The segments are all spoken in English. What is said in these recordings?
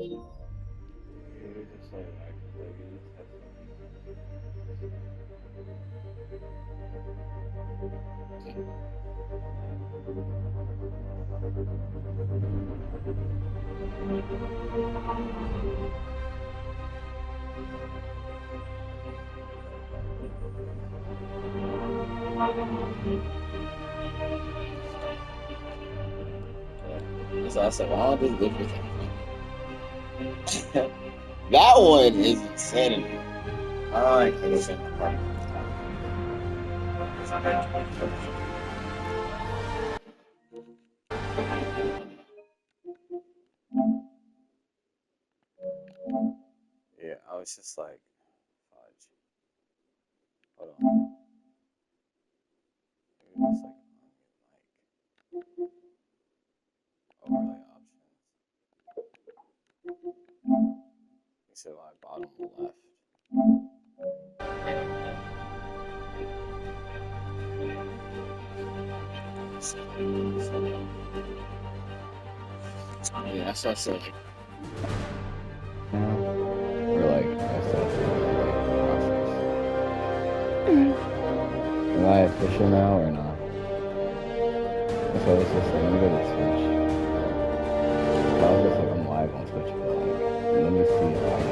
You're just like acting like you just had So I said, well, I'll just look for something. That one is insanity. I can't even. Yeah, I was just like, fudge. Hold on. Maybe it was like, overlay options. You said like bottom left. Yeah, that's what I said. Or like, that's the process. Am I official now or not? So it's just like, let me go to Twitch. I was just like, I'm live on Twitch, but like, let me see if I can.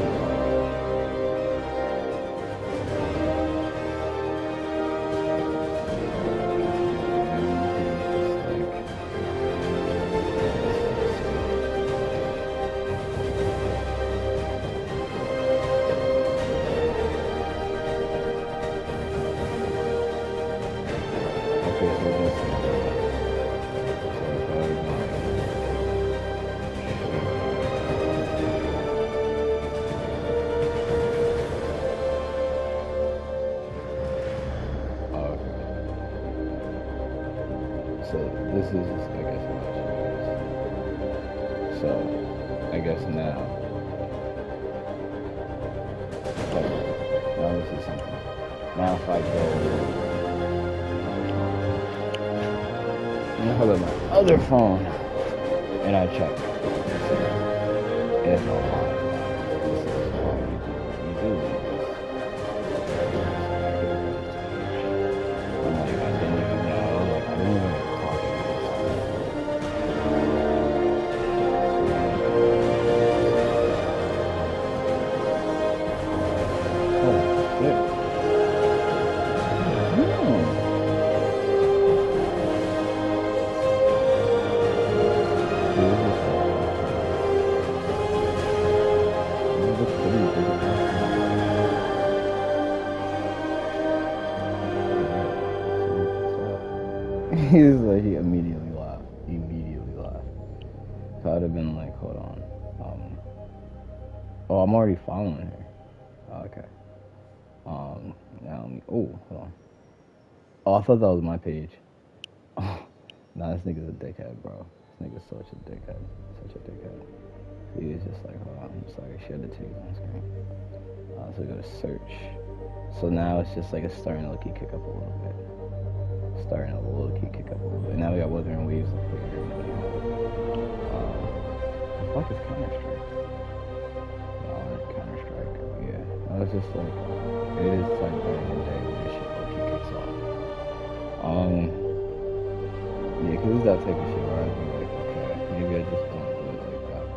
So this is, I guess, what I should use. So, I guess now, now this is something. Now if I go, I'm gonna hold up my other phone, and I check if I'm live. This is all you do. I'm like, I didn't even know, like, I didn't even he was like, he immediately laughed. So I'd have been like, hold on. Oh, I'm already following her. Oh, okay. Now let me, oh, hold on. Oh, I thought that was my page. Oh, nah, this nigga's a dickhead, bro. This nigga's such a dickhead. He was just like, hold on, I'm sorry, share the tweets on screen. So go to search. So now it's just like, it's starting to low-key kick up a little bit. Now we got Wuthering Waves up here. The fuck is Counter-Strike? Counter-Strike, yeah. I was just like, it is like back in the day when this shit low-key kicks off. Yeah, cause it's that type of shit where I'd be like, okay, maybe I just don't do it like that.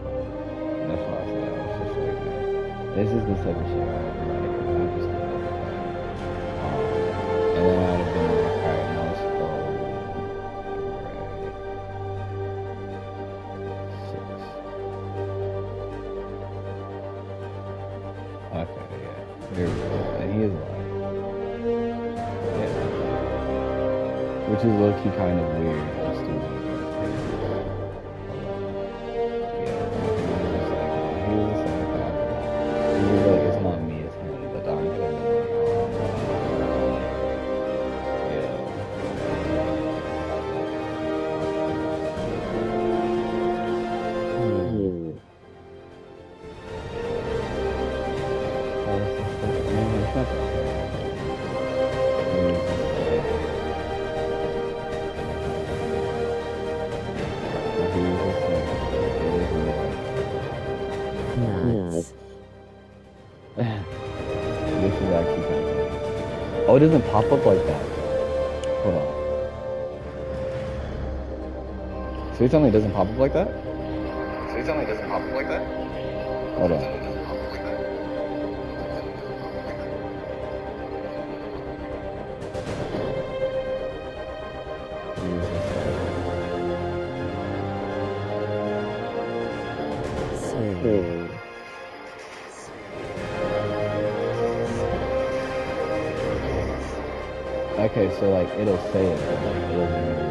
And that's why I said, I was just like, man, this is the type of shit where I'd be like, I just do it like that. And then I'd have been like, alright, now let's go. Okay, yeah. Here we go. And he is live. Yeah. Which is low-key kind of weird. Let's do it. Yeah. He was just like, he was like, it's not me, it's him. But I'm gonna be like, Oh, it doesn't pop up like that. Hold on. So you're telling me it doesn't pop up like that? Hold on. Okay, so like it'll say it, but like it doesn't really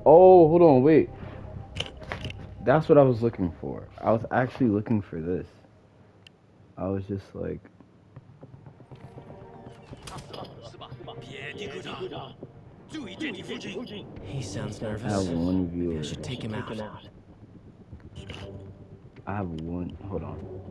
Oh, hold on, wait. That's what I was looking for. I was actually looking for this. I was just like... He sounds nervous. I have one viewer. I should take him out. I have one... Hold on.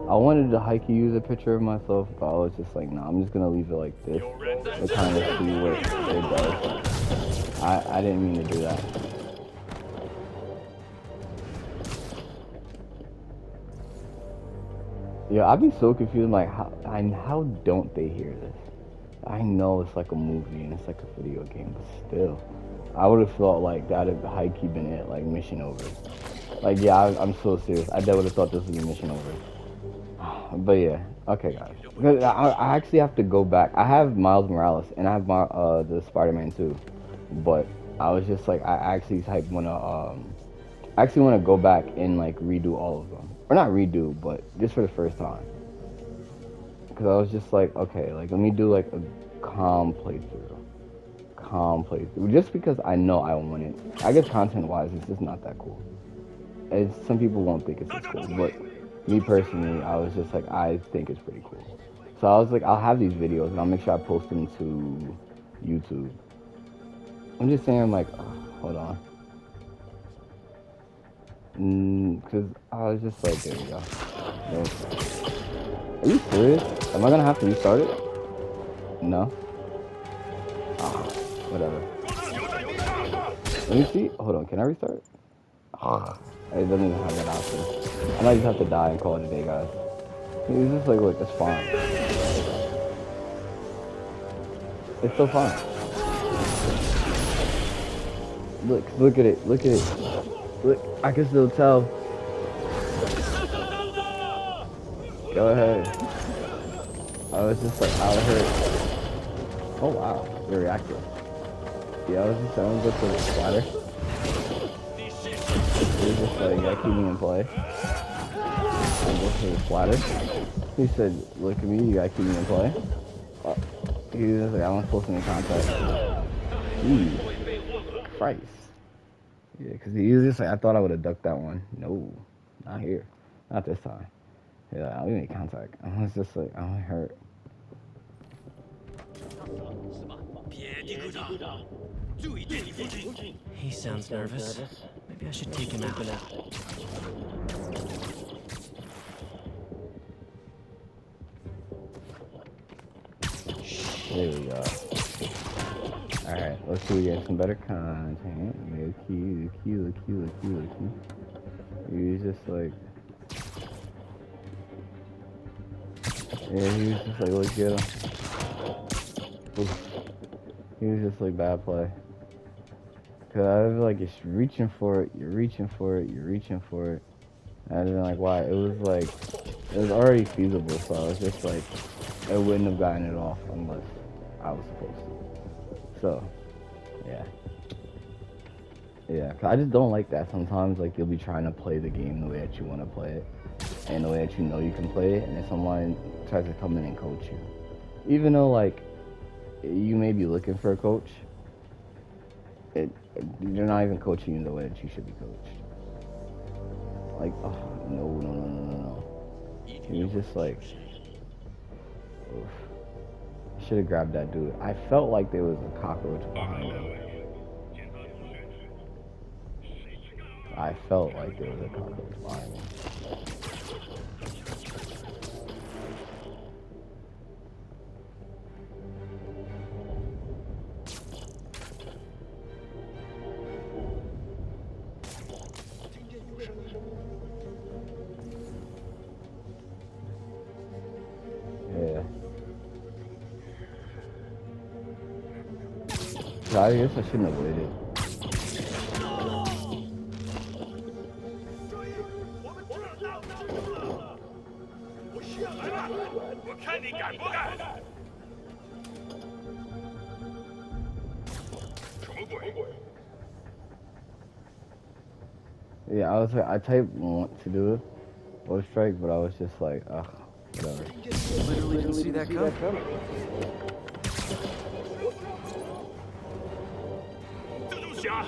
I wanted to hikey use a picture of myself, but I was just like, nah, I'm just gonna leave it like this to kind of see what it does. I didn't mean to do that. Yeah, I'd be so confused, like, how don't they hear this? I know it's like a movie and it's like a video game, but still. I would have thought like that'd have high-key been it, like mission over. Like, yeah, I'm so serious. I would have thought this was a mission over. But yeah, okay guys. I actually have to go back. I have Miles Morales and I have my the Spider-Man 2. But I was just like, I actually wanna go back and like redo all of them. Or not redo, but just for the first time. Cause I was just like, okay, like let me do like a calm playthrough. Just because I know I want it. I guess content wise it's just not that cool. Some people won't think it's as cool, but me personally, I was just like, I think it's pretty cool. So I was like, I'll have these videos and I'll make sure I post them to YouTube. I'm just saying, like, hold on. Cause I was just like, there we go. No. Are you serious? Am I gonna have to restart it? No? Whatever. Let me see. Hold on, can I restart it? It doesn't even have that option. I might just have to die and call it a day, guys. It's just like, look, it's fine. It's so fine. Look at it. Look, I can still tell. Go ahead. I was just like, I heard. Oh wow, very active. Yeah, I was just saying, go to the splatter. He was just like, yeah, keep me in play. I go to the splatter. He said, look at me, you gotta keep me in play. He was like, I want to post any contact. Christ. Yeah, because he was just like, I thought I would have ducked that one. No, not here. Not this time. Yeah, we made contact. I was just like, I'm hurt. He sounds nervous. Maybe I should take him out. There we go. Alright, let's see, we get some better content. Look cute. He was just like... Yeah, he was just like, look at him. Oof. He was just like, bad play. Cause I was like, it's reaching for it, you're reaching for it. And I didn't like, why? It was like, it was already feasible, so I was just like, I wouldn't have gotten it off unless I was supposed to. So, yeah. Yeah, 'cause I just don't like that. Sometimes, like, you'll be trying to play the game the way that you want to play it, and the way that you know you can play it, and then someone tries to come in and coach you. Even though, like, you may be looking for a coach, you're not even coaching you the way that you should be coached. Like, oh, no. He was just like, oof. I should have grabbed that dude. I felt like there was a cockroach behind him. I felt like there was a cockroach behind him. Yeah. I guess I shouldn't have waited. Yeah, I was like, I typed want to do it, Low Strike, but I was just like, ugh, whatever. Literally didn't see that coming.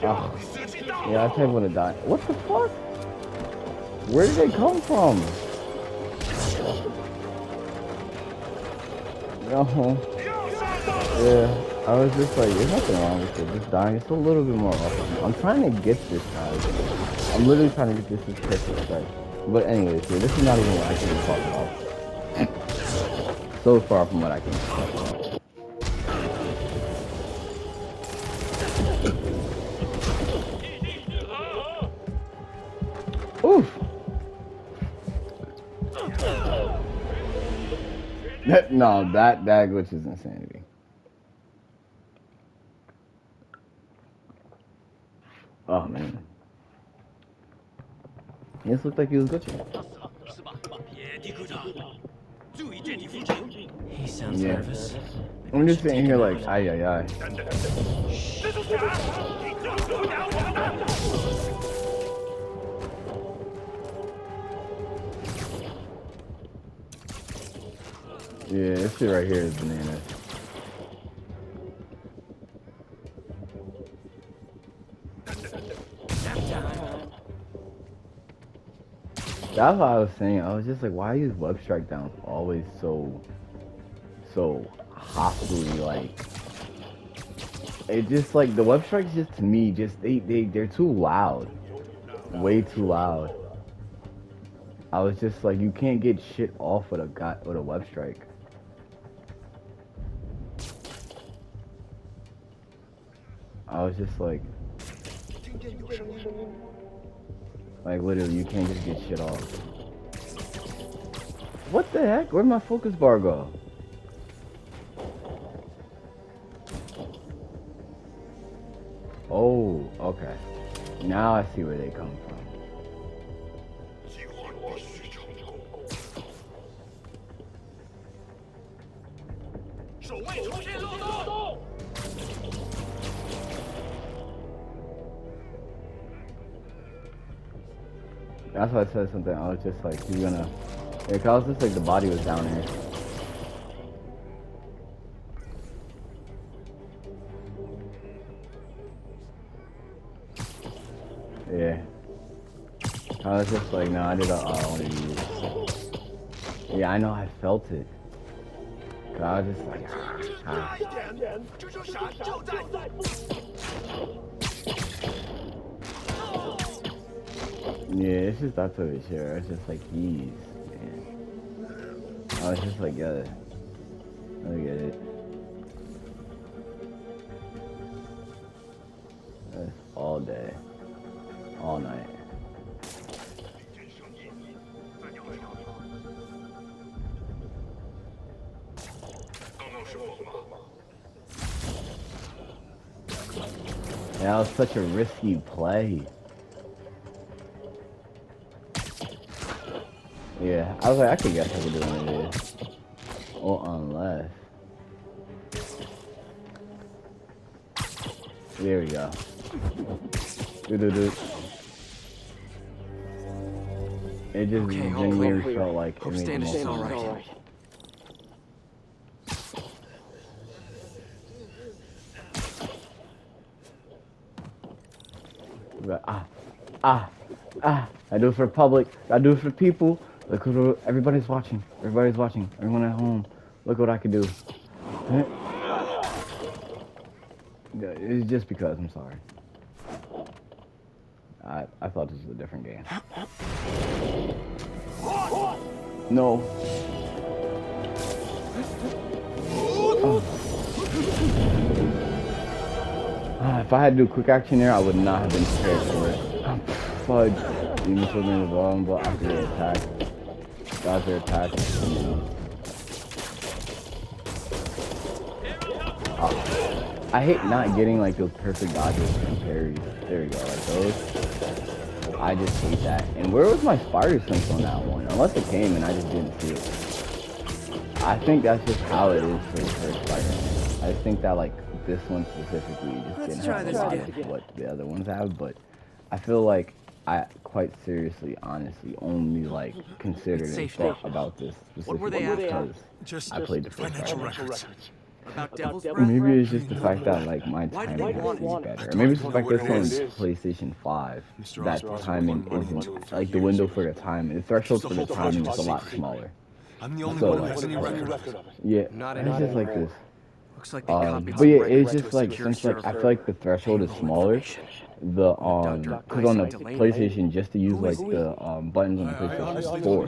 Ugh. Yeah, I typed want to die. What the fuck? Where did they come from? No. Yeah. I was just like, there's nothing wrong with it. Just dying. It's a little bit more awesome. I'm trying to get this, guys. I'm literally trying to get this perfect strike. But anyways, yeah, this is not even what I can talk about. So far from what I can talk about. Oof. No, that glitch is insanity. Oh man. This looked like he was glitching. He sounds Yeah. nervous. I'm just sitting here like, ay. Yeah, this shit right here is bananas. That's what I was saying. I was just like, why is web strike downs always so hostily like? It just like the web strikes just to me just they're too loud, way too loud. I was just like, you can't get shit off with a web strike. I was just like literally, you can't just get shit off. What the heck? Where'd my focus bar go? Oh, okay. Now I see where they come from. That's why I said something. I was just like, he's gonna. Yeah, 'cause I was just like, the body was down here. Yeah. I was just like, no, I want to use it. Yeah, I know, I felt it. 'Cause I was just like, ah. Yeah, it's just that's what it's sure. It's just like ease. Man. I was just like, yeah, I get it. That's all day, all night. That was such a risky play. Yeah, I was like, I could guess I could do one of this. Or unless. There we go. Do. It just genuinely felt like it made the most sense. Alright. I do it for the public. I do it for the people. Look what everybody's watching. Everybody's watching. Everyone at home. Look what I can do. It's just because I'm sorry. I thought this was a different game. No. If I had to do quick action there, I would not have been prepared for it. Fudge. Demon children of bottom, but after they attack. After they attack. I hate not getting like those perfect dodges and parries. There we go, like those. I just hate that. And where was my spider sense on that one? Unless it came and I just didn't see it. I think that's just how it is for the first Spider-Man. I just think that like this one specifically just didn't have a lot of what the other ones have, but I feel like I quite seriously, honestly, only like considered and thought about this specifically because I played the first Spider-Man. About Devil's Breath? Maybe it's just the fact that like my timing has to be better. Or maybe it's the fact that it's on PlayStation 5 that timing isn't like the window for the timing. The threshold for the timing is a lot smaller. I'm the only one who has any record of it. Yeah, it's just like this. Looks like they copied But yeah, some it's records just to a like secure since like I server. feel like the threshold is smaller. The because on the PlayStation, just to use like the buttons on the PlayStation 4,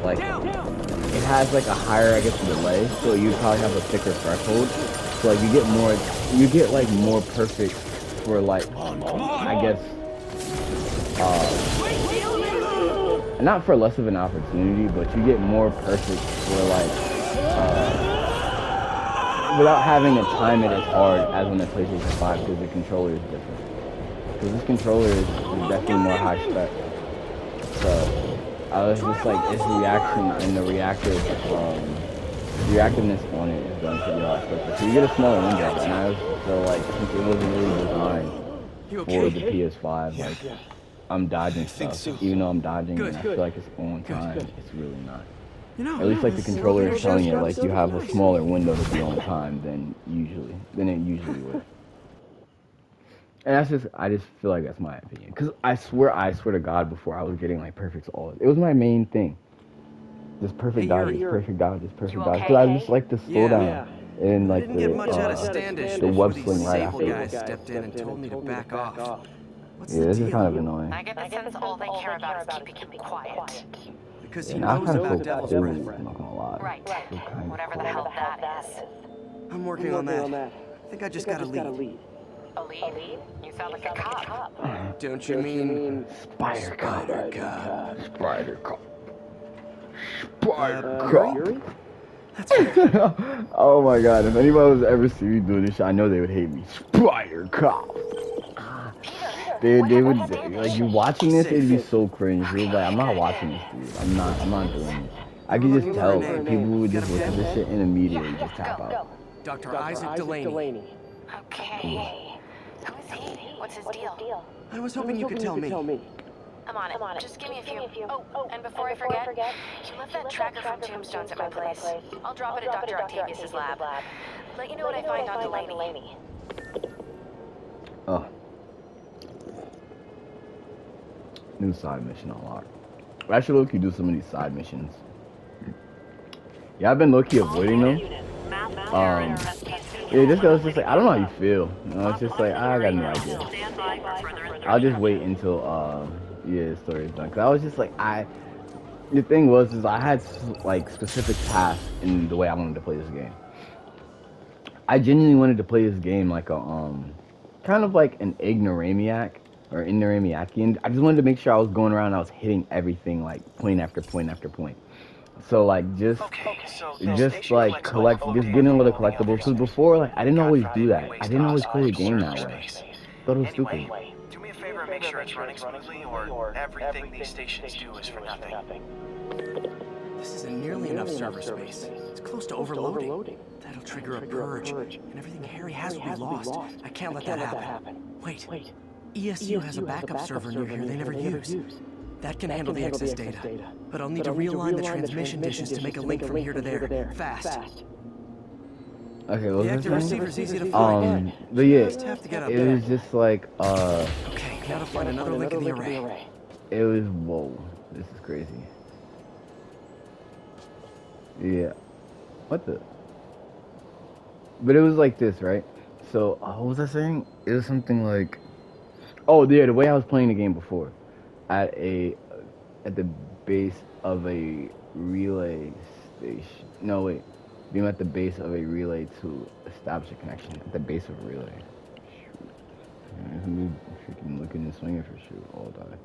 like it has like a higher, I guess, delay, so you probably have a thicker threshold. So like you get like more perfect for like I guess not for less of an opportunity, but you get more perfect for like without having to time it as hard as on the PlayStation 5 because the controller is different. Because this controller is definitely more high spec. So I was just like, its reaction and the reactiveness on it is done pretty high spec. So you get a smaller window, and I was so like, since it wasn't really designed for the PS5, like I'm dodging stuff. Even though I'm dodging and I feel like it's on time, it's really not. At least like the controller is telling you like you have a smaller window to be on time than it usually would. And I just feel like that's my opinion. Cause I swear to God, before I was getting like perfects all, it was my main thing. Just perfect dodges, perfect dodges. Cause I just like the slowdown and like the web sling right after. Guy stepped in and told me to back off. What's the This is deal? kind of annoying. I get the sense all they care about is keeping you quiet. Because he And I knows kind of about feel Devil's cool, Breath. I'm not gonna lie. Right. Feel kind of Whatever cool. the hell that is. I'm working on that. I think I just got a lead. A lead? You sound like a cop. Don't you mean Spider Cop. Spider Cop. Yuri? That's right. Oh my God, if anybody was ever seen me doing this shit, I know they would hate me. Spider Cop. They would, like, you watching this, it'd be so cringe. You'd be like, I'm not watching this, dude. I'm not doing this. I could just tell, like, people would just look at this shit and immediately just tap out. Dr. Isaac Delaney. Okay. Who is he? What's his deal? I was hoping you could tell me. I'm on it. Just give me a few. Oh, and before I forget, you left that tracker from Tombstones at my place. I'll drop it at Dr. Octavius' lab. Let you know what I find on Delaney. Oh. New side mission unlocked. I should low-key do some of these side missions. Yeah, I've been low-key avoiding them. Yeah, just cause it's just like, I don't know how you feel. You know, it's just like, I got no idea. I'll just wait until, Yeah, story's done. Cause I was just like, the thing was, is I had like specific paths in the way I wanted to play this game. I genuinely wanted to play this game like a, kind of like an ignoramiac or ignoramiacian. I just wanted to make sure I was going around and I was hitting everything like point after point after point. So like just like collect, just getting all the collectibles. Cause before, like I didn't always do that. I didn't always play the game that way. Thought it was stupid. Do me a favor and make sure it's running smoothly, or everything these stations do is for nothing. This isn't nearly enough server space. It's close to overloading. That'll trigger a purge, and everything Harry has will be lost. I can't let that happen. Wait. ESU has a backup server near here they never use. That can handle the excess data. But I'll need to realign the transmission dishes to make a link from here to there. Fast. Okay, what The was active I receiver's saying? easy to find. But yeah, Just have to get up it there. was just like, Okay, now to find another link in the array. it was, whoa, this is crazy. Yeah. What the? But it was like this, right? So, what was I saying? It was something like, oh yeah, the way I was playing the game before, at the base of a relay station. No wait, being at the base of a relay to establish a connection at the base of a relay. Shoot, I'm freaking looking and swinging for shoot all die.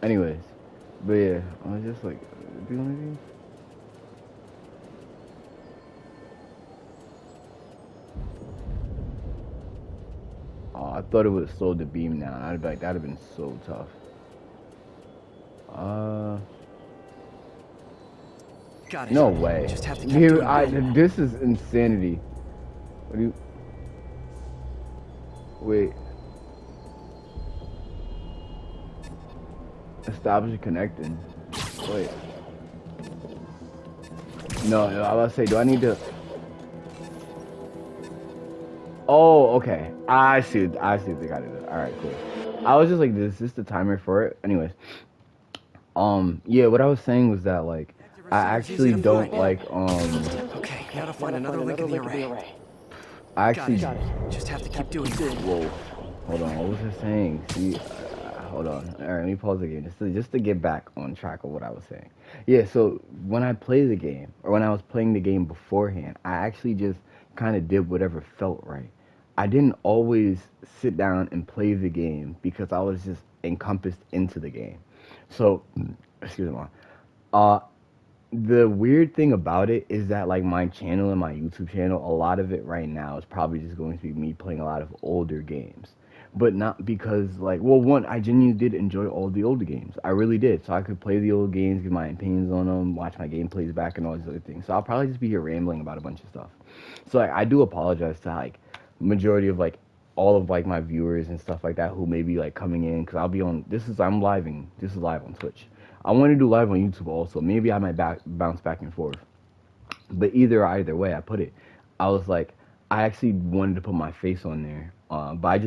Anyways, but yeah, I was just like, do one of these? Oh, I thought it would have slowed the beam down. I'd be like, that'd have been so tough. Got it. No way. Just have to keep Dude, doing it. this is insanity. What do you... Wait. Establish a connecting. Wait. No, I was about to say, do I need to... Oh, okay. I see what they gotta do. Alright, cool. I was just like, is this the timer for it? Anyways. Yeah, what I was saying was that, like, I actually don't like, Okay, now to find another link in the array. I actually... Got it. Just have to keep doing it. Whoa. Hold on, what was I saying? See, hold on. Alright, let me pause again, just to get back on track of what I was saying. Yeah, so, when I play the game, or when I was playing the game beforehand, I actually just kind of did whatever felt right. I didn't always sit down and play the game because I was just encompassed into the game. So, excuse me. The weird thing about it is that like my channel and my YouTube channel, a lot of it right now is probably just going to be me playing a lot of older games. But not because like, well, one, I genuinely did enjoy all the older games. I really did. So I could play the old games, get my opinions on them, watch my gameplays back and all these other things. So I'll probably just be here rambling about a bunch of stuff. So like, I do apologize to like majority of like all of like my viewers and stuff like that who may be like coming in, because I'll be on, this is live on Twitch. I want to do live on YouTube also. Maybe I might bounce back and forth. But either way I put it, I was like, I actually wanted to put my face on there. But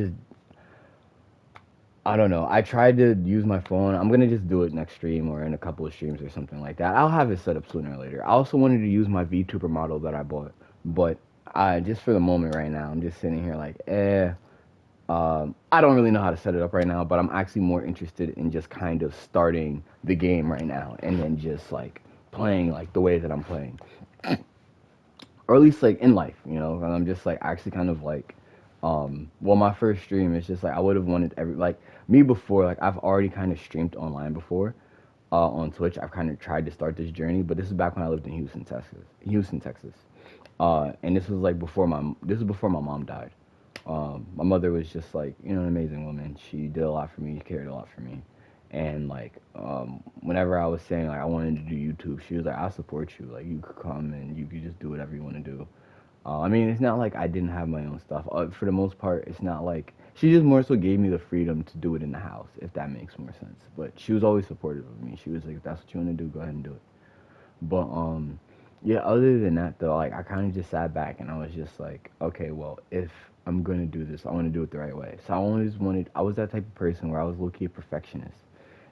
I don't know. I tried to use my phone. I'm going to just do it next stream or in a couple of streams or something like that. I'll have it set up sooner or later. I also wanted to use my VTuber model that I bought. But just for the moment right now, I'm just sitting here like, I don't really know how to set it up right now, but I'm actually more interested in just kind of starting the game right now and then just like playing like the way that I'm playing. Or at least like in life, you know, and I'm just like actually kind of like, well, my first stream is just like, I would have wanted like me before, like I've already kind of streamed online before, on Twitch. I've kind of tried to start this journey, but this is back when I lived in Houston, Texas. And this was like before my mom died. My mother was just like, you know, an amazing woman. She did a lot for me, cared a lot for me. And like, whenever I was saying like I wanted to do YouTube, she was like, I'll support you. Like you could come and you could just do whatever you want to do. I mean, it's not like I didn't have my own stuff. For the most part, it's not like, she just more so gave me the freedom to do it in the house, if that makes more sense. But she was always supportive of me. She was like, if that's what you want to do, go ahead and do it. But, yeah, other than that, though, like, I kind of just sat back and I was just like, okay, well, if I'm going to do this, I want to do it the right way. So I was that type of person where I was low-key a perfectionist.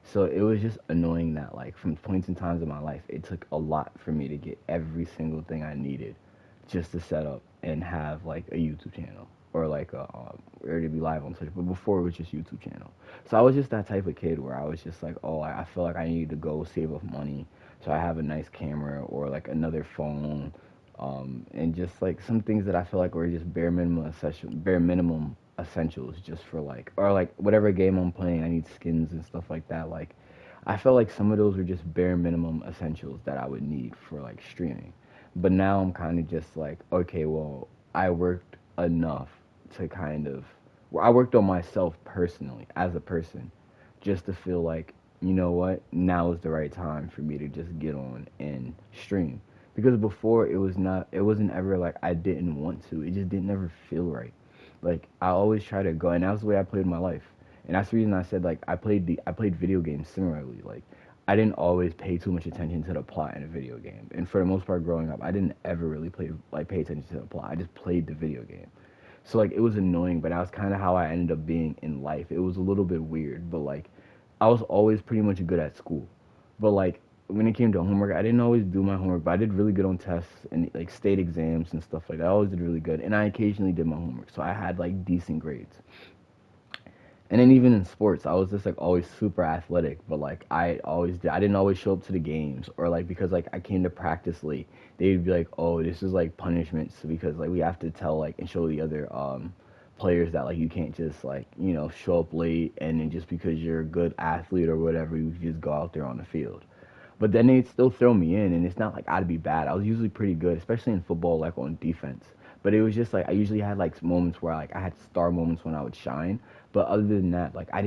So it was just annoying that, like, from points and times in my life, it took a lot for me to get every single thing I needed just to set up and have, like, a YouTube channel. or like or to be live on Twitch. But before it was just YouTube channel. So I was just that type of kid where I was just like, oh, I feel like I need to go save up money so I have a nice camera or like another phone, and just like some things that I feel like were just bare minimum essentials just for like, or like whatever game I'm playing, I need skins and stuff like that. Like I felt like some of those were just bare minimum essentials that I would need for like streaming. But now I'm kind of just like, okay, well, I worked enough to kind of, well, I worked on myself personally as a person just to feel like, you know what, now is the right time for me to just get on and stream. Because before it wasn't ever like I didn't want to. It just didn't ever feel right. Like I always try to go, and that was the way I played my life. And that's the reason I said like I played video games similarly. Like I didn't always pay too much attention to the plot in a video game. And for the most part growing up, I didn't ever really pay attention to the plot. I just played the video game. So like it was annoying, but that was kind of how I ended up being in life. It was a little bit weird, but like I was always pretty much good at school. But like when it came to homework, I didn't always do my homework, but I did really good on tests and like state exams and stuff like that. I always did really good, and I occasionally did my homework, so I had like decent grades. And then even in sports, I was just like always super athletic, but like I didn't always show up to the games, or like because like I came to practice late, they'd be like, oh, this is like punishments because like we have to tell like and show the other players that like you can't just like, you know, show up late and then just because you're a good athlete or whatever, you just go out there on the field. But then they'd still throw me in, and it's not like I'd be bad. I was usually pretty good, especially in football, like on defense. But it was just like I usually had like moments where like I had star moments when I would shine. But other than that, like I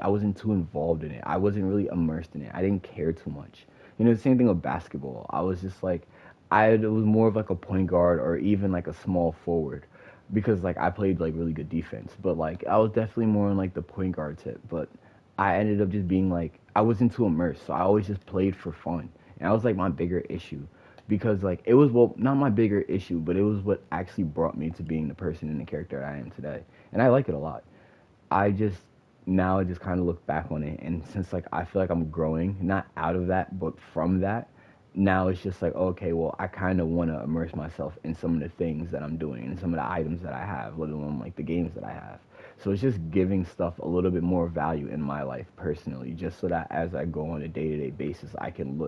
wasn't too involved in it. I wasn't really immersed in it. I didn't care too much. You know, the same thing with basketball. I was just like, it was more of like a point guard or even like a small forward, because like I played like really good defense. But like I was definitely more in like the point guard tip. But I ended up just being like, I wasn't too immersed, so I always just played for fun. And that was like my bigger issue, because like it was, well, not my bigger issue, but it was what actually brought me to being the person and the character I am today. And I like it a lot. I just kind of look back on it, and since like I feel like I'm growing, not out of that, but from that, now it's just like, okay, well, I kind of want to immerse myself in some of the things that I'm doing and some of the items that I have, let alone like the games that I have. So it's just giving stuff a little bit more value in my life personally, just so that as I go on a day-to-day basis, I can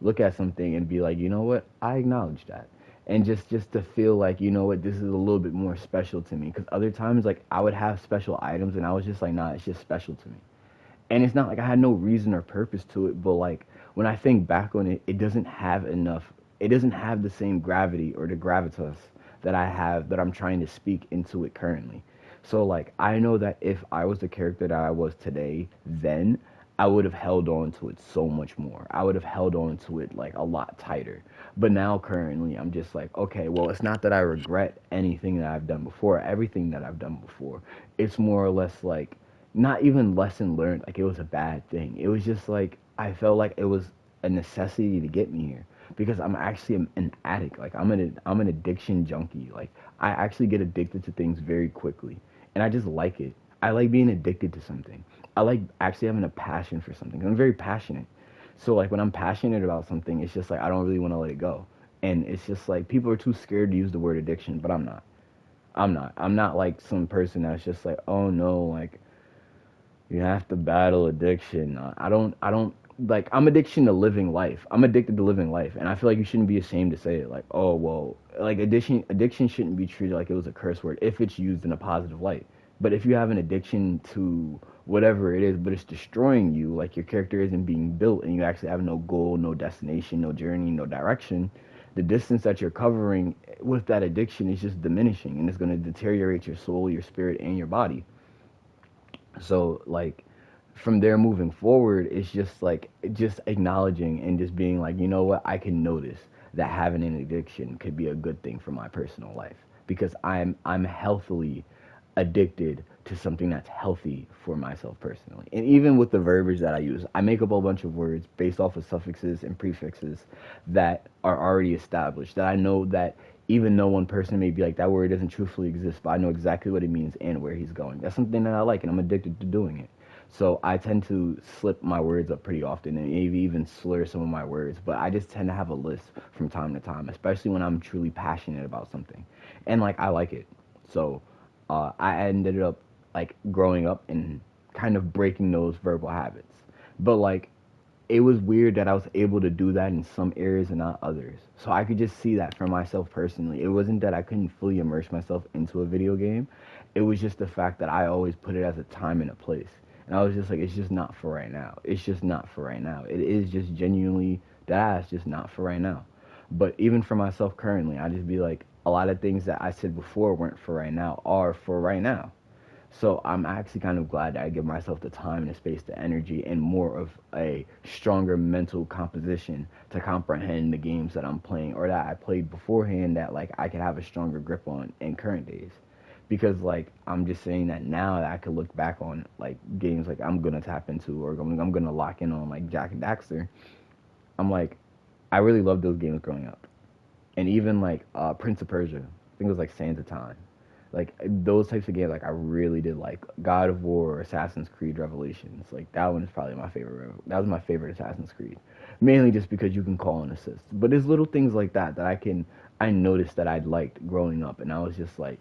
look at something and be like, you know what, I acknowledge that. And just to feel like, you know what, this is a little bit more special to me. Because other times, like, I would have special items, and I was just like, nah, it's just special to me. And it's not like I had no reason or purpose to it, but, like, when I think back on it, it doesn't have the same gravity or the gravitas that I have, that I'm trying to speak into it currently. So, like, I know that if I was the character that I was today, then I would have held on to it so much more. I would have held on to it, like, a lot tighter. But now, currently, I'm just like, okay, well, it's not that I regret anything that I've done before, everything that I've done before. It's more or less, like, not even lesson learned, like, it was a bad thing. It was just, like, I felt like it was a necessity to get me here. Because I'm actually an addict. Like, I'm an addiction junkie. Like, I actually get addicted to things very quickly. And I just like it. I like being addicted to something. I like actually having a passion for something. I'm very passionate. So, like, when I'm passionate about something, it's just like I don't really want to let it go. And it's just like people are too scared to use the word addiction, but I'm not. I'm not like some person that's just like, oh no, like, you have to battle addiction. I don't like, I'm addiction to living life. I'm addicted to living life. And I feel like you shouldn't be ashamed to say it. Like, oh, well, like, addiction shouldn't be treated like it was a curse word if it's used in a positive light. But if you have an addiction to whatever it is, but it's destroying you, like your character isn't being built and you actually have no goal, no destination, no journey, no direction, the distance that you're covering with that addiction is just diminishing, and it's going to deteriorate your soul, your spirit, and your body. So, like, from there moving forward, it's just like, just acknowledging and just being like, you know what, I can notice that having an addiction could be a good thing for my personal life, because I'm healthily addicted to something that's healthy for myself personally. And even with the verbiage that I use, I make up a bunch of words based off of suffixes and prefixes that are already established, that I know that even though one person may be like, that word doesn't truthfully exist, but I know exactly what it means and where he's going. That's something that I like, and I'm addicted to doing it. So I tend to slip my words up pretty often, and maybe even slur some of my words, but I just tend to have a list from time to time, especially when I'm truly passionate about something. And like, I like it. So I ended up like growing up and kind of breaking those verbal habits. But like it was weird that I was able to do that in some areas and not others. So I could just see that for myself personally. It wasn't that I couldn't fully immerse myself into a video game. It was just the fact that I always put it as a time and a place. And I was just like, it's just not for right now. It's just not for right now. It is just genuinely that's just not for right now. But even for myself currently, I just be like, a lot of things that I said before weren't for right now are for right now. So I'm actually kind of glad that I give myself the time and the space, the energy, and more of a stronger mental composition to comprehend the games that I'm playing or that I played beforehand that like I could have a stronger grip on in current days. Because like I'm just saying that now that I could look back on like games like I'm gonna tap into or I'm gonna lock in on like Jak and Daxter. I'm like, I really loved those games growing up, and even like Prince of Persia. I think it was like Sands of Time. Like those types of games, like I really did like God of War, Assassin's Creed Revelations. Like that one is probably my favorite. That was my favorite Assassin's Creed, mainly just because you can call and assist. But there's little things like that that I noticed that I'd liked growing up, and I was just like,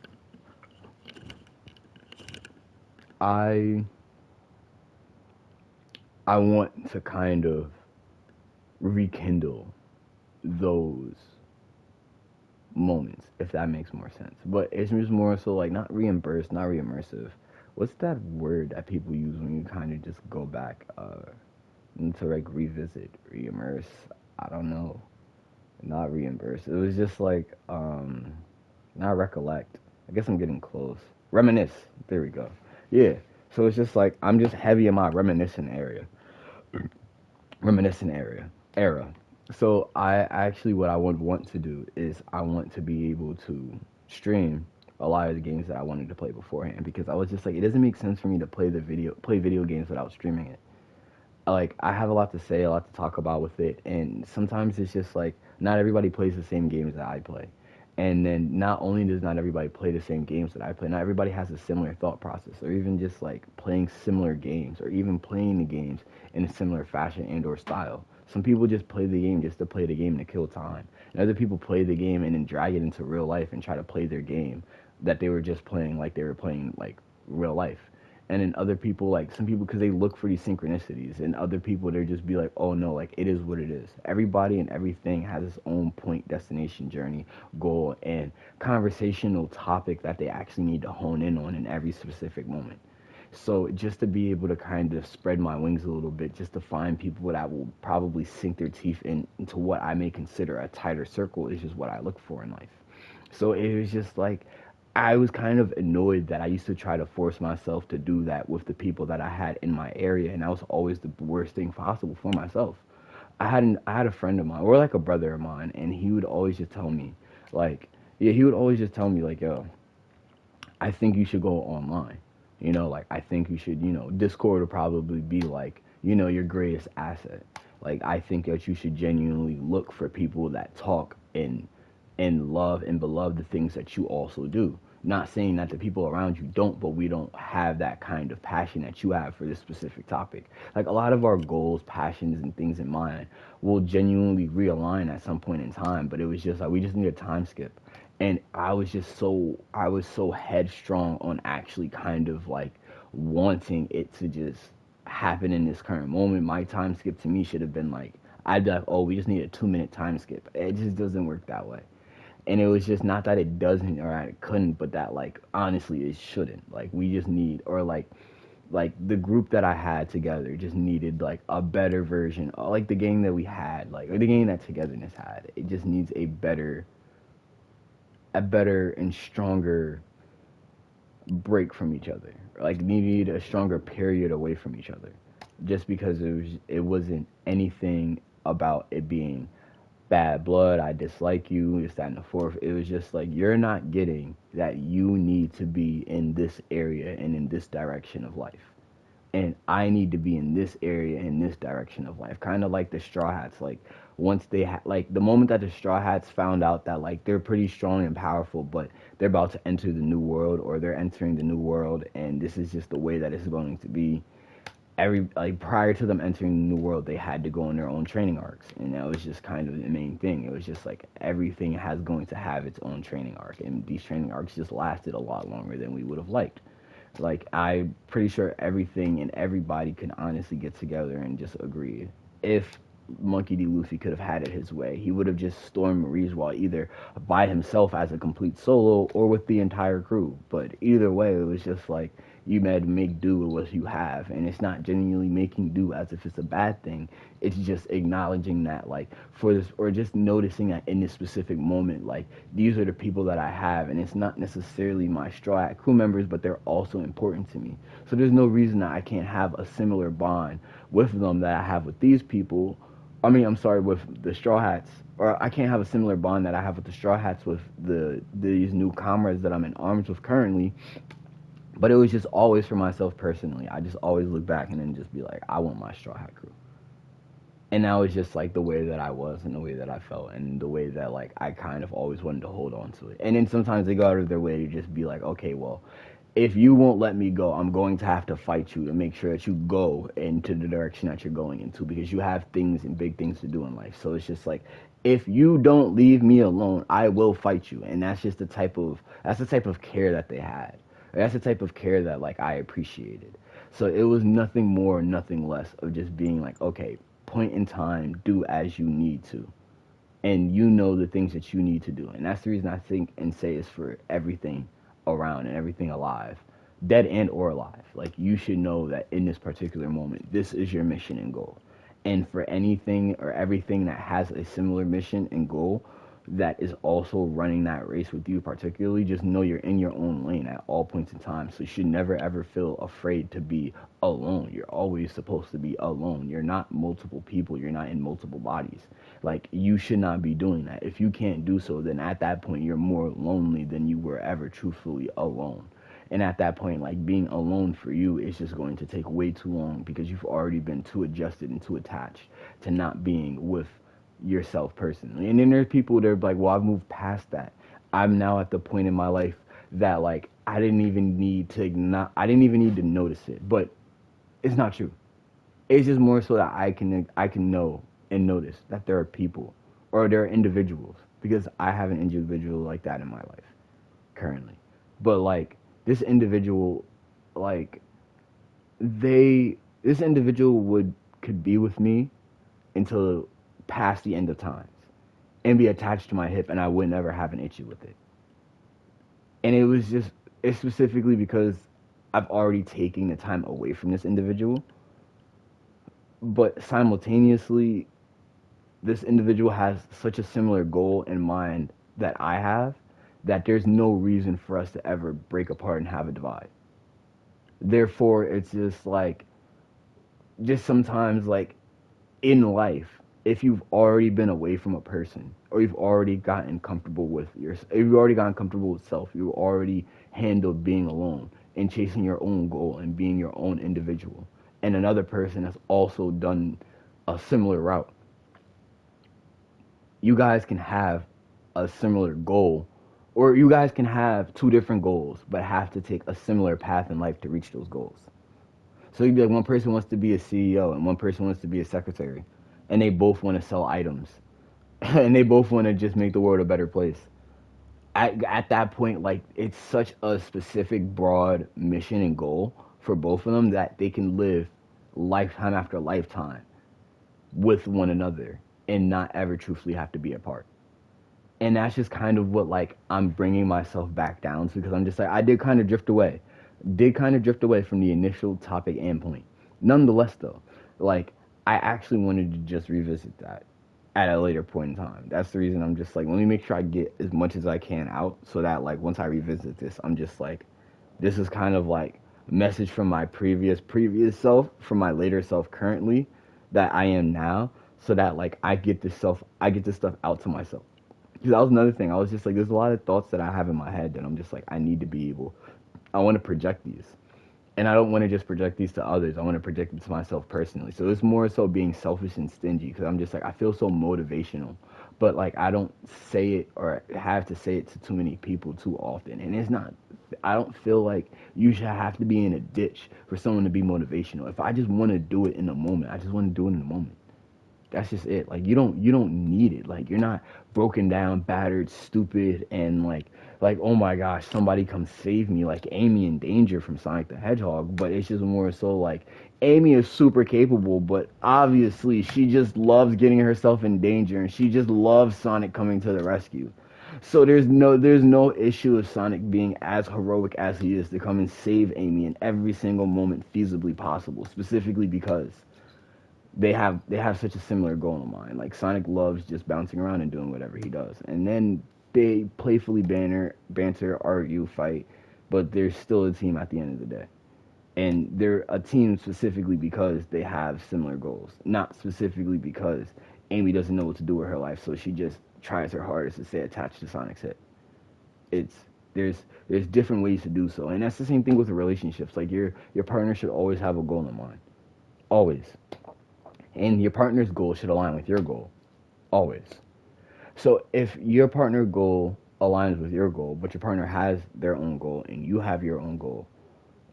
I want to kind of rekindle those moments, if that makes more sense. But it's just more so like not reimbursed, not reimmersive. What's that word that people use when you kind of just go back to like revisit, reimmerse? I don't know. Not reimburse. It was just like not recollect. I guess I'm getting close. Reminisce. There we go. Yeah. So it's just like I'm just heavy in my reminiscent area. Era. So I actually what I would want to do is I want to be able to stream a lot of the games that I wanted to play beforehand, because I was just like, it doesn't make sense for me to play video games without streaming it. Like I have a lot to say, a lot to talk about with it, and sometimes it's just like not everybody plays the same games that I play. And then not only does not everybody play the same games that I play, not everybody has a similar thought process, or even just like playing similar games, or even playing the games in a similar fashion and or style. Some people just play the game just to play the game to kill time. And other people play the game and then drag it into real life and try to play their game that they were just playing like they were playing like real life. And then other people, like some people, because they look for these synchronicities, and other people, they're just be like, oh no, like it is what it is. Everybody and everything has its own point, destination, journey, goal, and conversational topic that they actually need to hone in on in every specific moment. So just to be able to kind of spread my wings a little bit, just to find people that will probably sink their teeth into what I may consider a tighter circle is just what I look for in life. So it was just like, I was kind of annoyed that I used to try to force myself to do that with the people that I had in my area, and that was always the worst thing possible for myself. I had a friend of mine, or like a brother of mine, and he would always just tell me, like, yeah, he would always just tell me, like, yo, I think you should go online. You know, like, I think you should, Discord will probably be like, your greatest asset. Like, I think that you should genuinely look for people that talk and love and beloved the things that you also do. Not saying that the people around you don't, but we don't have that kind of passion that you have for this specific topic. Like a lot of our goals, passions, and things in mind will genuinely realign at some point in time, but it was just like we just need a time skip. And I was so headstrong on actually kind of like wanting it to just happen in this current moment. My time skip to me should have been like, I'd be like, oh, we just need a 2-minute time skip. It just doesn't work that way. And it was just not that it doesn't or it couldn't, but that like honestly it shouldn't. Like we just need, or like the group that I had together just needed like a better version, or like the game that we had, like, or the game that Togetherness had. It just needs a better and stronger break from each other. Like need a stronger period away from each other. Just because it wasn't anything about it being bad blood, I dislike you, this, that, and the fourth. It was just like, you're not getting that you need to be in this area and in this direction of life. And I need to be in this area and this direction of life. Kind of like the Straw Hats. Like, once they like, the moment that the Straw Hats found out that, like, they're pretty strong and powerful, but they're about to enter the new world, or they're entering the new world, and this is just the way that it's going to be. prior to them entering the new world, they had to go on their own training arcs, and that was just kind of the main thing. It was just like everything has going to have its own training arc, and these training arcs just lasted a lot longer than we would have liked. Like, I'm pretty sure everything and everybody could honestly get together and just agree. If Monkey D. Luffy could have had it his way, he would have just stormed Marie's Wall either by himself as a complete solo or with the entire crew. But either way, it was just like, you had to make do with what you have, and it's not genuinely making do as if it's a bad thing. It's just acknowledging that, like, for this, or just noticing that in this specific moment, like, these are the people that I have, and it's not necessarily my Straw Hat crew members, but they're also important to me. So there's no reason that I can't have a similar bond with them that I have with these people. I mean, I'm sorry, with the Straw Hats, or I can't have a similar bond that I have with the Straw Hats with these new comrades that I'm in arms with currently. But it was just always for myself personally. I just always look back and then just be like, I want my Straw Hat crew. And that was just like the way that I was and the way that I felt and the way that, like, I kind of always wanted to hold on to it. And then sometimes they go out of their way to just be like, okay, well, if you won't let me go, I'm going to have to fight you to make sure that you go into the direction that you're going into, because you have things and big things to do in life. So it's just like, if you don't leave me alone, I will fight you. And that's just the type of care that they had. That's the type of care that, like, I appreciated. So it was nothing more, nothing less of just being like, okay, point in time, do as you need to. And you know the things that you need to do. And that's the reason I think and say is for everything around and everything alive, dead and or alive. Like, you should know that in this particular moment, this is your mission and goal. And for anything or everything that has a similar mission and goal that is also running that race with you particularly, just know you're in your own lane at all points in time. So you should never ever feel afraid to be alone. You're always supposed to be alone. You're not multiple people. You're not in multiple bodies. Like, you should not be doing that. If you can't do so, then at that point you're more lonely than you were ever truthfully alone. And at that point, like, being alone for you is just going to take way too long, because you've already been too adjusted and too attached to not being with yourself personally. And then there's people that are like, well, I've moved past that. I'm now at the point in my life that, like, I didn't even need to notice it. But it's not true. It's just more so that I can know and notice that there are people, or there are individuals, because I have an individual like that in my life currently. But, like, this individual, like, this individual could be with me until past the end of times and be attached to my hip, and I would never have an issue with it. And it's specifically because I've already taken the time away from this individual, but simultaneously this individual has such a similar goal in mind that I have, that there's no reason for us to ever break apart and have a divide. Therefore, it's just like, just sometimes, like, in life, if you've already been away from a person, or you've already gotten comfortable with self, you've already handled being alone and chasing your own goal and being your own individual, and another person has also done a similar route, you guys can have a similar goal, or you guys can have two different goals, but have to take a similar path in life to reach those goals. So you'd be like, one person wants to be a CEO and one person wants to be a secretary, and they both want to sell items, and they both want to just make the world a better place. At that point, like, it's such a specific, broad mission and goal for both of them that they can live lifetime after lifetime with one another and not ever truthfully have to be apart. And that's just kind of what, like, I'm bringing myself back down to, because I'm just like, I did kind of drift away from the initial topic and point. Nonetheless, though, like, I actually wanted to just revisit that at a later point in time. That's the reason I'm just like, let me make sure I get as much as I can out, so that, like, once I revisit this, I'm just like, this is kind of like a message from my previous self, from my later self currently, that I am now, so that, like, I get this stuff out to myself. Because that was another thing. I was just like, there's a lot of thoughts that I have in my head that I'm just like, I want to project these. And I don't want to just project these to others. I want to project them to myself personally. So it's more so being selfish and stingy, because I'm just like, I feel so motivational, but, like, I don't say it or have to say it to too many people too often. And it's not I don't feel like you should have to be in a ditch for someone to be motivational. If I just want to do it in the moment, I just want to do it in the moment. That's just it. Like you don't need it. Like you're not broken down, battered, stupid, and like oh my gosh, somebody come save me, like Amy in danger from Sonic the Hedgehog. But it's just more so like Amy is super capable, but obviously she just loves getting herself in danger, and she just loves Sonic coming to the rescue. So there's no issue of Sonic being as heroic as he is to come and save Amy in every single moment feasibly possible, specifically because they have such a similar goal in mind. Like Sonic loves just bouncing around and doing whatever he does, and then they playfully banter, argue, fight, but they're still a team at the end of the day. And they're a team specifically because they have similar goals, not specifically because Amy doesn't know what to do with her life, so she just tries her hardest to stay attached to Sonic's hip. It's there's different ways to do so, and that's the same thing with the relationships. Like your partner should always have a goal in mind, always. And your partner's goal should align with your goal, always. So if your partner goal aligns with your goal, but your partner has their own goal and you have your own goal,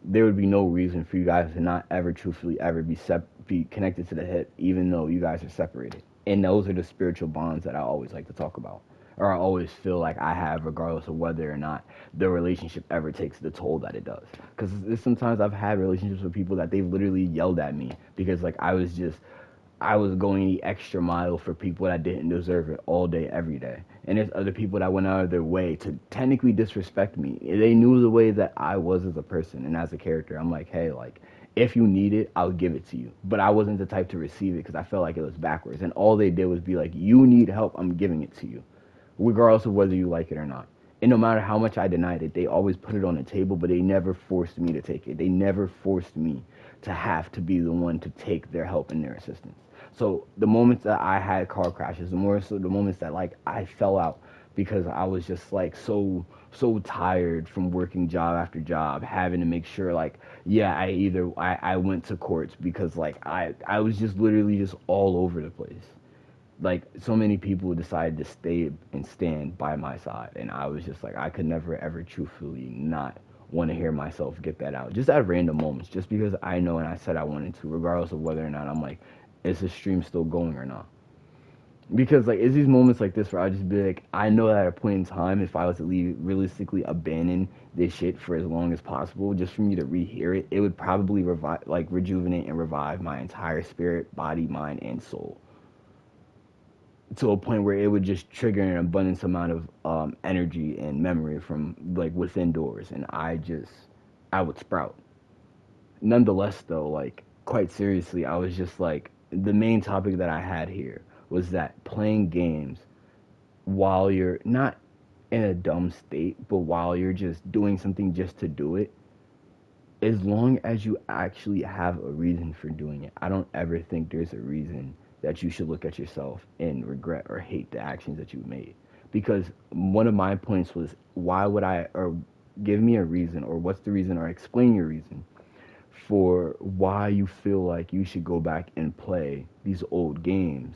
there would be no reason for you guys to not ever truthfully ever be connected to the hip, even though you guys are separated. And those are the spiritual bonds that I always like to talk about, or I always feel like I have, regardless of whether or not the relationship ever takes the toll that it does. Because sometimes I've had relationships with people that they've literally yelled at me because like I was going the extra mile for people that didn't deserve it all day, every day. And there's other people that went out of their way to technically disrespect me. They knew the way that I was as a person and as a character. I'm like, hey, like, if you need it, I'll give it to you. But I wasn't the type to receive it because I felt like it was backwards. And all they did was be like, you need help, I'm giving it to you, regardless of whether you like it or not. And no matter how much I denied it, they always put it on the table, but they never forced me to take it. They never forced me to have to be the one to take their help and their assistance. So the moments that I had car crashes, the more so the moments that like I fell out because I was just like so tired from working job after job, having to make sure like, yeah, I went to courts because like I was just literally just all over the place. Like so many people decided to stay and stand by my side, and I was just like, I could never ever truthfully not want to hear myself get that out just at random moments, just because I know and I said I wanted to, regardless of whether or not I'm like, is the stream still going or not? Because like it's these moments like this where I just be like, I know that at a point in time, if I was to realistically abandon this shit for as long as possible, just for me to rehear it, it would probably rejuvenate and revive my entire spirit, body, mind, and soul, to a point where it would just trigger an abundance amount of energy and memory from like within doors, and I would sprout. Nonetheless though, like quite seriously, I was just like, the main topic that I had here was that playing games while you're not in a dumb state, but while you're just doing something just to do it, as long as you actually have a reason for doing it, I don't ever think there's a reason that you should look at yourself and regret or hate the actions that you've made. Because one of my points was, why would or give me a reason, or what's the reason, or explain your reason for why you feel like you should go back and play these old games,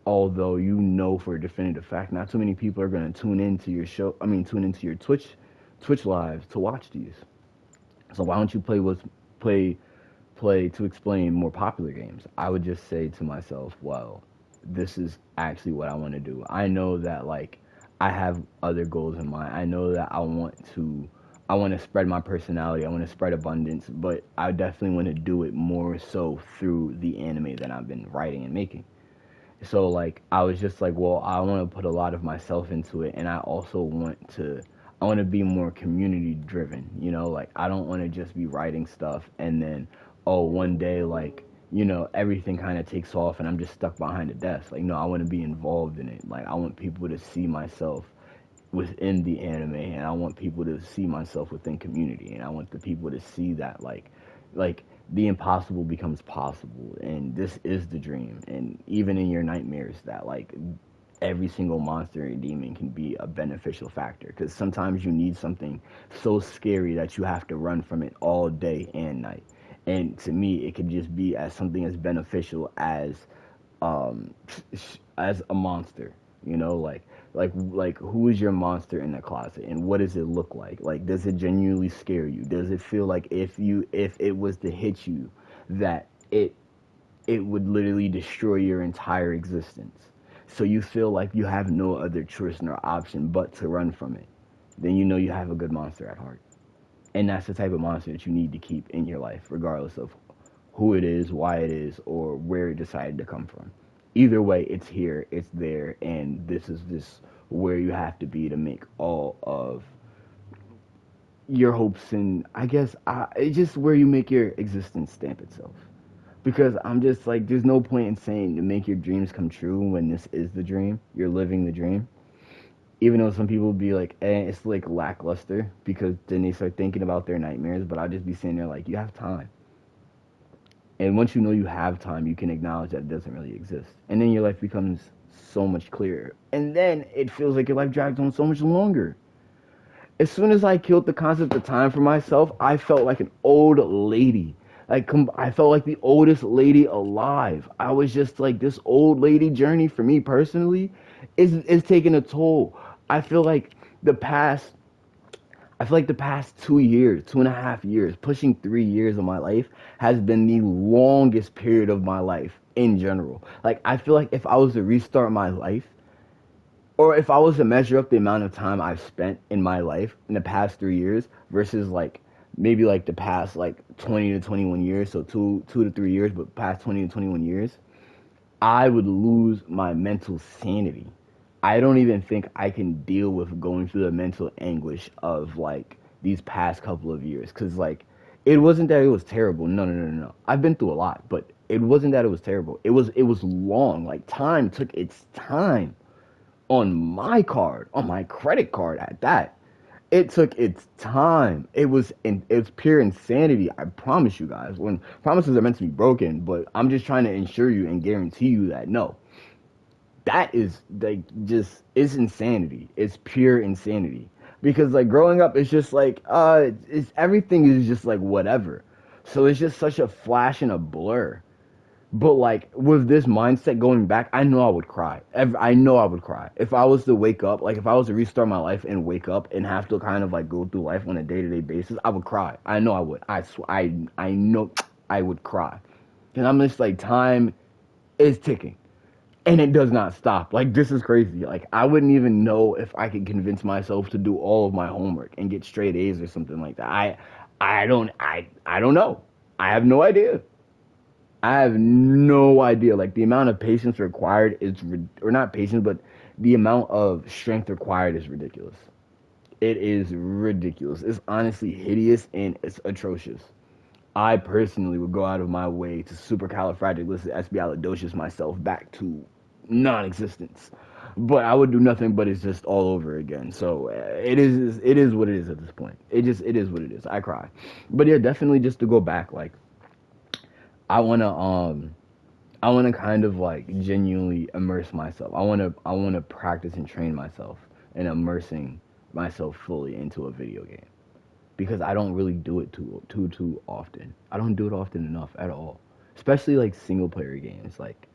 although you know for a definitive fact not too many people are going to tune into your Twitch lives to watch these. So why don't you play to explain more popular games? I would just say to myself, well, this is actually what I want to do. I know that like I have other goals in mind. I know that I want to spread my personality. I want to spread abundance, but I definitely want to do it more so through the anime that I've been writing and making. So like I was just like, well, I want to put a lot of myself into it, and I also want to be more community driven, you know? Like I don't want to just be writing stuff and then one day like, you know, everything kind of takes off and I'm just stuck behind a desk. Like, no, I want to be involved in it. Like I want people to see myself within the anime, and I want people to see myself within community, and I want the people to see that like the impossible becomes possible, and this is the dream. And even in your nightmares, that like every single monster and demon can be a beneficial factor, because sometimes you need something so scary that you have to run from it all day and night. And to me, it could just be as something as beneficial as a monster, you know, like Like who is your monster in the closet, and what does it look like? Like, does it genuinely scare you? Does it feel like if it was to hit you, that it would literally destroy your entire existence? So you feel like you have no other choice nor option but to run from it. Then you know you have a good monster at heart. And that's the type of monster that you need to keep in your life, regardless of who it is, why it is, or where it decided to come from. Either way, it's here, it's there, and this is just where you have to be to make all of your hopes, and I guess it's just where you make your existence stamp itself. Because I'm just like, there's no point in saying to make your dreams come true when this is the dream. You're living the dream. Even though some people be like, it's like lackluster, because then they start thinking about their nightmares. But I'll just be sitting there like, you have time. And once you know you have time, you can acknowledge that it doesn't really exist. And then your life becomes so much clearer. And then it feels like your life drags on so much longer. As soon as I killed the concept of time for myself, I felt like an old lady. Like, I felt like the oldest lady alive. I was just like, this old lady journey for me personally is taking a toll. I feel like the past 2 years, 2.5 years, pushing 3 years of my life has been the longest period of my life in general. Like, I feel like if I was to restart my life, or if I was to measure up the amount of time I've spent in my life in the past 3 years versus like maybe like the past like 20 to 21 years, so 2 to 3 years, but past 20 to 21 years, I would lose my mental sanity. I don't even think I can deal with going through the mental anguish of like these past couple of years. Cause like, it wasn't that it was terrible. No. I've been through a lot, but it wasn't that it was terrible. It was long. Like, time took its time on my card, on my credit card at that. It took its time. It's pure insanity. I promise you guys. When promises are meant to be broken, but I'm just trying to ensure you and guarantee you that no, that is like just, it's insanity. It's pure insanity. Because like growing up, it's just like it's everything is just like whatever. So it's just such a flash and a blur. But like with this mindset going back, I know I would cry. I know I would cry if I was to wake up. Like if I was to restart my life and wake up and have to kind of like go through life on a day-to-day basis, I would cry. I know I would. I know I would cry. And I'm just like, time is ticking, and it does not stop. Like, this is crazy. Like, I wouldn't even know if I could convince myself to do all of my homework and get straight A's or something like that. I don't know. I have no idea. I have no idea. Like, the amount of patience required is, or not patience, but the amount of strength required is ridiculous. It is ridiculous. It's honestly hideous and it's atrocious. I personally would go out of my way to supercalifragilisticexpialidocious myself back to non-existence. But I would do nothing but it's just all over again. So it is what it is at this point. It is what it is. I cry. But yeah, definitely just to go back, like, I wanna kind of like genuinely immerse myself. I wanna practice and train myself in immersing myself fully into a video game. Because I don't really do it too often. I don't do it often enough at all. Especially like single player games. Like,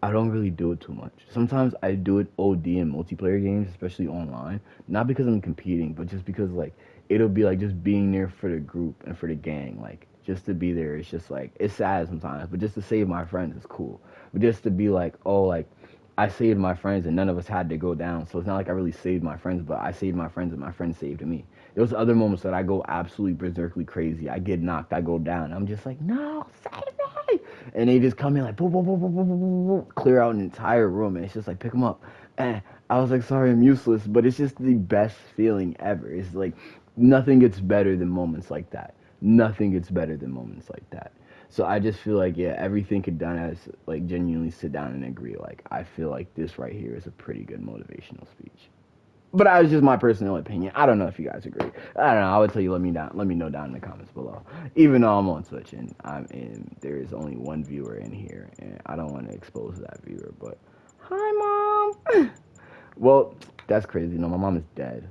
I don't really do it too much. Sometimes I do it OD in multiplayer games, especially online. Not because I'm competing, but just because like it'll be like just being there for the group and for the gang. Like, just to be there, it's just like, it's sad sometimes, but just to save my friends is cool. But just to be like, oh, like, I saved my friends and none of us had to go down. So it's not like I really saved my friends, but I saved my friends and my friends saved me. There's other moments that I go absolutely berserkly crazy. I get knocked, I go down. I'm just like, no, save me. And they just come in like, boom, boom, boom, boom, boom, boom, boom, boom, clear out an entire room. And it's just like, pick them up. And I was like, sorry, I'm useless. But it's just the best feeling ever. It's like, nothing gets better than moments like that. Nothing gets better than moments like that. So I just feel like, yeah, everything could done as like genuinely sit down and agree. Like, I feel like this right here is a pretty good motivational speech. But that was just my personal opinion. I don't know if you guys agree. I don't know. I would tell you, let me know down in the comments below. Even though I'm on Twitch and there is only one viewer in here, and I don't want to expose that viewer. But hi, mom. Well, that's crazy. No, my mom is dead,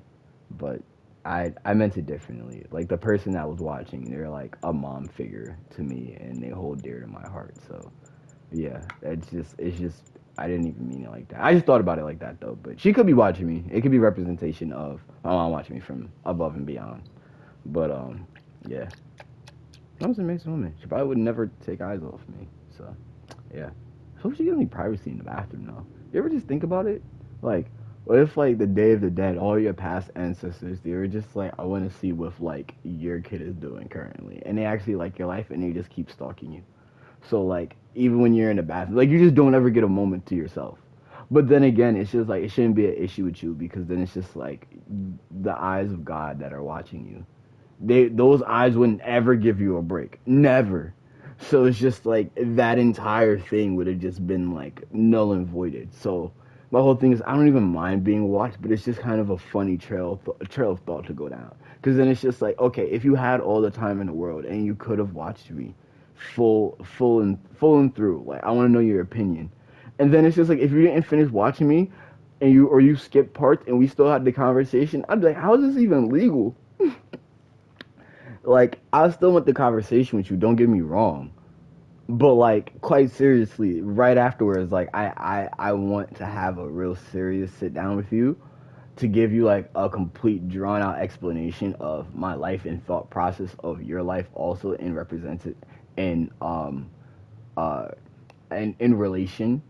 but I meant it differently. Like, the person that was watching, they're like a mom figure to me, and they hold dear to my heart. So yeah, it's just I didn't even mean it like that. I just thought about it like that though. But she could be watching me. It could be representation of my mom watching me from above and beyond. But yeah, that was an amazing woman. She probably would never take eyes off me. So yeah, so she gives me privacy in the bathroom though. You ever just think about it? Like, what if like the Day of the Dead, all your past ancestors, they were just like, I want to see what like your kid is doing currently, and they actually like your life, and they just keep stalking you. So like, even when you're in the bathroom, like you just don't ever get a moment to yourself. But then again, it's just like it shouldn't be an issue with you because then it's just like the eyes of God that are watching you. Those eyes wouldn't ever give you a break, never. So it's just like that entire thing would have just been like null and voided. So my whole thing is I don't even mind being watched, but it's just kind of a funny trail of thought to go down. Because then it's just like, okay, if you had all the time in the world and you could have watched me full and through, like I want to know your opinion. And then it's just like if you didn't finish watching me and you skipped parts and we still had the conversation, I'd be like, how is this even legal? Like, I still want the conversation with you, don't get me wrong. But, like, quite seriously, right afterwards, like, I want to have a real serious sit-down with you to give you, like, a complete drawn-out explanation of my life and thought process of your life also and represented in relation,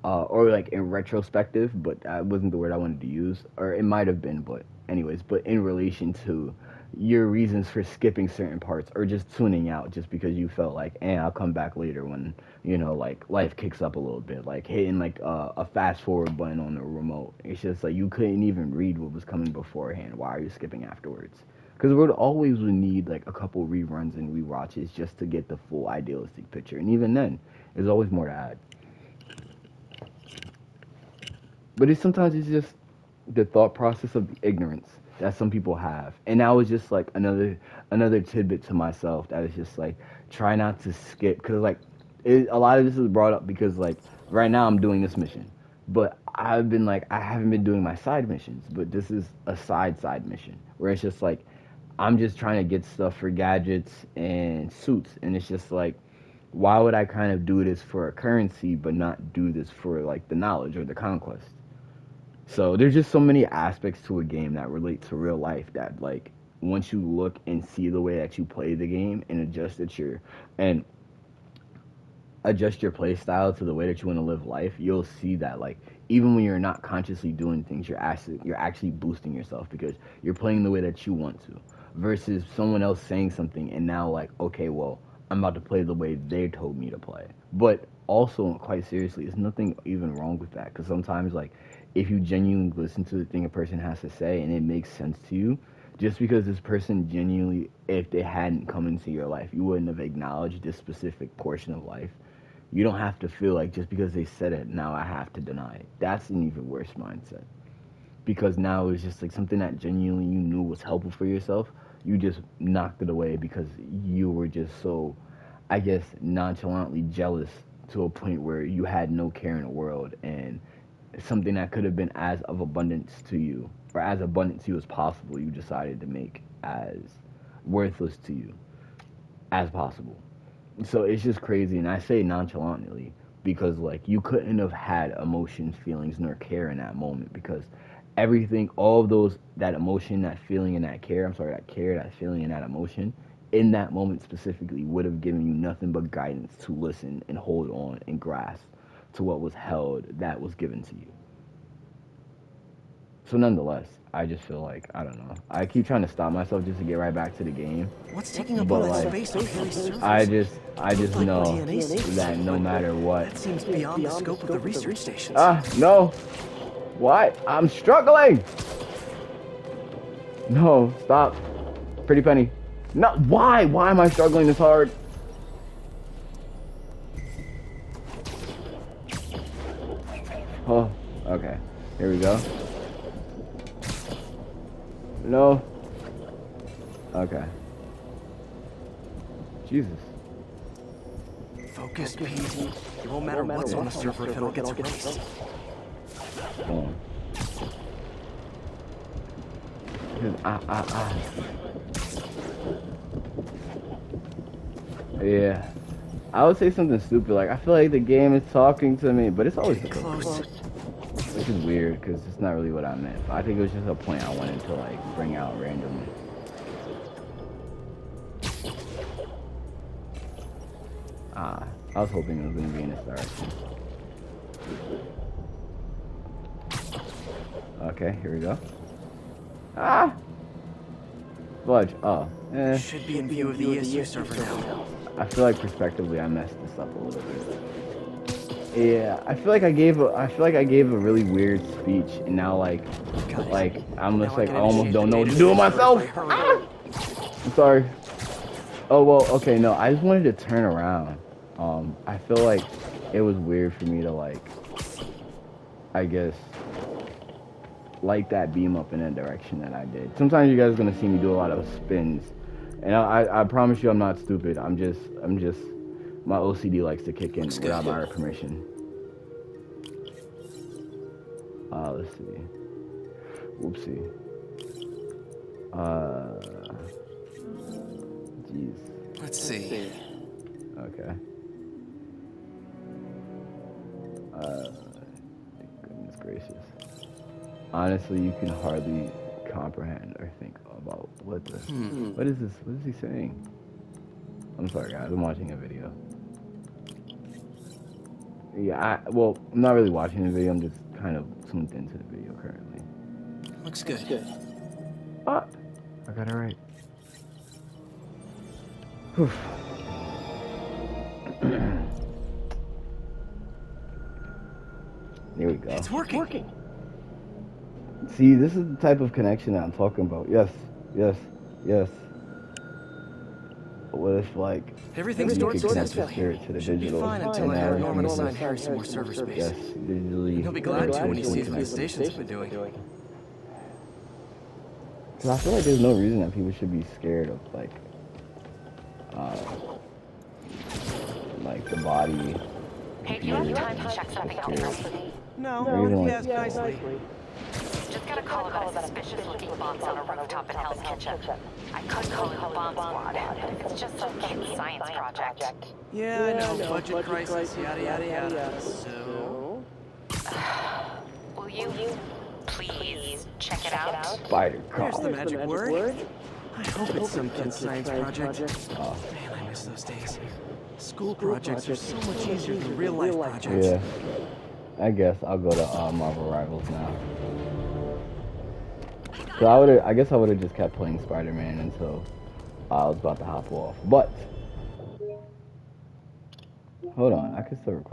or, like, in retrospective, but that wasn't the word I wanted to use. Or it might have been, but anyways, but in relation to your reasons for skipping certain parts or just tuning out just because you felt like, I'll come back later when, you know, like life kicks up a little bit, like hitting like a fast forward button on the remote. It's just like you couldn't even read what was coming beforehand. Why are you skipping afterwards? Because we would need like a couple reruns and rewatches just to get the full idealistic picture. And even then, there's always more to add. But sometimes it's just the thought process of ignorance that some people have, and that was just like another tidbit to myself that is just like try not to skip, because like a lot of this is brought up because like right now I'm doing this mission, but I haven't been doing my side missions, but this is a side mission where it's just like I'm just trying to get stuff for gadgets and suits, and it's just like, why would I kind of do this for a currency but not do this for like the knowledge or the conquest? So there's just so many aspects to a game that relate to real life that like once you look and see the way that you play the game and adjust your play style to the way that you want to live life, you'll see that like even when you're not consciously doing things, you're actually boosting yourself because you're playing the way that you want to, versus someone else saying something and now like, okay, well, I'm about to play the way they told me to play. But also, quite seriously, there's nothing even wrong with that, because sometimes like if you genuinely listen to the thing a person has to say and it makes sense to you, just because this person genuinely, if they hadn't come into your life, you wouldn't have acknowledged this specific portion of life. You don't have to feel like just because they said it, now I have to deny it. That's an even worse mindset. Because now it's just like something that genuinely you knew was helpful for yourself, you just knocked it away because you were just so, I guess, nonchalantly jealous to a point where you had no care in the world, and something that could have been as of abundance to you, or as abundant to you as possible, you decided to make as worthless to you as possible. So it's just crazy, and I say nonchalantly because like you couldn't have had emotions, feelings, nor care in that moment, because everything, all of those, that emotion, that feeling, and that care, that feeling, and that emotion, in that moment specifically would have given you nothing but guidance to listen and hold on and grasp to what was held, that was given to you. So nonetheless, I just feel like, I don't know, I keep trying to stop myself just to get right back to the game. What's taking up all that space on Harry's surface? I just Like know DNA that no matter what. That seems beyond the scope of the research stations. No. Why? I'm struggling. No, stop. Pretty Penny. No, why? Why am I struggling this hard? Oh, okay. Here we go. No. Okay. Jesus. Focus, Pete. It won't matter what's on the server if it all gets erased. Hold on. Yeah. I would say something stupid like, I feel like the game is talking to me, but it's always the Close. Which is weird because it's not really what I meant. But I think it was just a point I wanted to like bring out randomly. I was hoping it was gonna be in this direction. Okay, here we go. Fudge. Oh. Should be in view of the ESU server now. I feel like prospectively I messed this up a little bit. Yeah, I feel like I gave a really weird speech, and now like I'm just like I almost don't know what to do with myself. I'm sorry. Oh well, okay, no, I just wanted to turn around. I feel like it was weird for me to like, I guess, light that beam up in a direction that I did. Sometimes you guys are gonna see me do a lot of spins, and I promise you I'm not stupid. I'm just my OCD likes to kick in without my permission. Let's see. Whoopsie. Jeez. Let's see. Okay. Goodness gracious. Honestly, you can hardly comprehend or think about what the. What is this? What is he saying? I'm sorry, guys. I'm watching a video. Yeah, well, I'm not really watching the video. I'm just kind of tuned into the video currently. Looks good. Ah, I got it right. Whew. There we go. It's working. See, this is the type of connection that I'm talking about. Yes. What if, like, Everything's you could connect successful. the spirit to the Should be digital? fine until I have Norman assign Harry some more server space. Yes, digitally. He'll be glad to when he sees what the connected. station's been doing. Cause I feel like there's no reason that people should be scared of, like the body. Hey, do you have time to check something out for me? No, Reason he like- asked nicely. Just got a call about a suspicious-looking box on a rooftop in Hell's Kitchen. I could call it the bomb squad, but if it's just some kid's science project. Yeah, I know. Budget crisis, yada yada yada. So, Will you please check it out? Spider there's the crawl. magic word. I hope it's some kid's science project. Man, I miss those days. School projects are so much easier than real life projects. Yeah. I guess I'll go to Marvel Rivals now. So I guess I would have just kept playing Spider-Man until I was about to hop off. But hold on, I can still record.